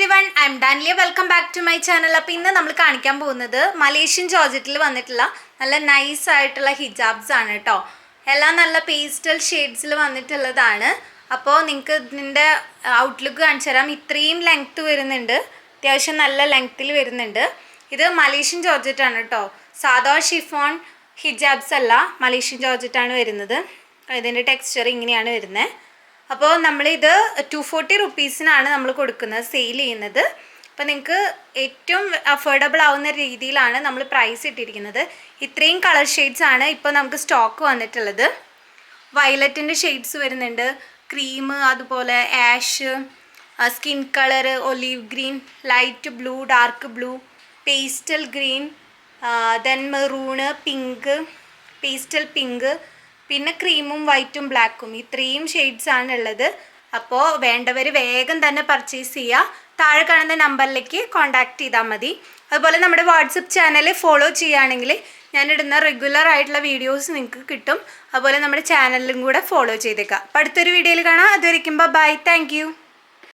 everyone, I am DANLIYA. Welcome back to my channel. അപ്പോൾ ഇന്ന് നമ്മൾ കാണിക്കാൻ പോകുന്നത് മലേഷ്യൻ ജോർജറ്റിൽ വന്നിട്ടുള്ള നല്ല നൈസ് ആയിട്ടുള്ള ഹിജാബ്സ് ആണ് ട്ടോ. എല്ലാം നല്ല പേസ്റ്റൽ ഷെയ്ഡ്സിൽ വന്നിട്ടുള്ളതാണ്. അപ്പോൾ നിങ്ങൾക്ക് ഇതിന്റെ ഔട്ട്ലുക്ക് കാണിച്ചു തരാം. ഇത്രയും ലെങ്ത് വരുന്നുണ്ട്. അത്യാവശ്യം നല്ല ലെങ്ത്തിൽ വരുന്നുണ്ട്. ഇത് മലേഷ്യൻ ജോർജറ്റ് ആണ് ട്ടോ. സാധാ ഷിഫോൺ ഹിജാബ്സ് അല്ല, മലേഷ്യൻ ജോർജറ്റ് ആണ് വരുന്നത്. ഇതിന്റെ ടെക്സ്ചർ ഇങ്ങനെയാണ് വരുന്നത്. അപ്പോൾ നമ്മളിത് 240 റുപ്പീസിനാണ് നമ്മൾ കൊടുക്കുന്നത്, സെയിൽ ചെയ്യുന്നത്. അപ്പോൾ നിങ്ങൾക്ക് ഏറ്റവും അഫോർഡബിൾ ആവുന്ന രീതിയിലാണ് നമ്മൾ പ്രൈസ് ഇട്ടിരിക്കുന്നത്. ഇത്രയും കളർ ഷെയ്ഡ്സ് ആണ് ഇപ്പോൾ നമുക്ക് സ്റ്റോക്ക് വന്നിട്ടുള്ളത്. വയലറ്റിൻ്റെ ഷെയ്ഡ്സ് വരുന്നുണ്ട്, ക്രീം, അതുപോലെ ash, skin colour, olive green, light blue, dark blue, pastel green, then maroon, pink, pastel pink, പിന്നെ ക്രീമും വൈറ്റും ബ്ലാക്കും, ഇത്രയും ഷെയ്ഡ്സ് ആണ് ഉള്ളത്. അപ്പോൾ വേണ്ടവർ വേഗം തന്നെ പർച്ചേസ് ചെയ്യുക. താഴെ കാണുന്ന നമ്പറിലേക്ക് കോൺടാക്ട് ചെയ്താൽ മതി. അതുപോലെ നമ്മുടെ വാട്സപ്പ് ചാനൽ ഫോളോ ചെയ്യുകയാണെങ്കിൽ ഞാനിടുന്ന റെഗുലർ ആയിട്ടുള്ള വീഡിയോസ് നിങ്ങൾക്ക് കിട്ടും. അതുപോലെ നമ്മുടെ ചാനലിലും കൂടെ ഫോളോ ചെയ്തേക്കാം. അപ്പോൾ അടുത്തൊരു വീഡിയോയിൽ കാണാം. അതുവരെയ്ക്കും ബൈ. Thank you.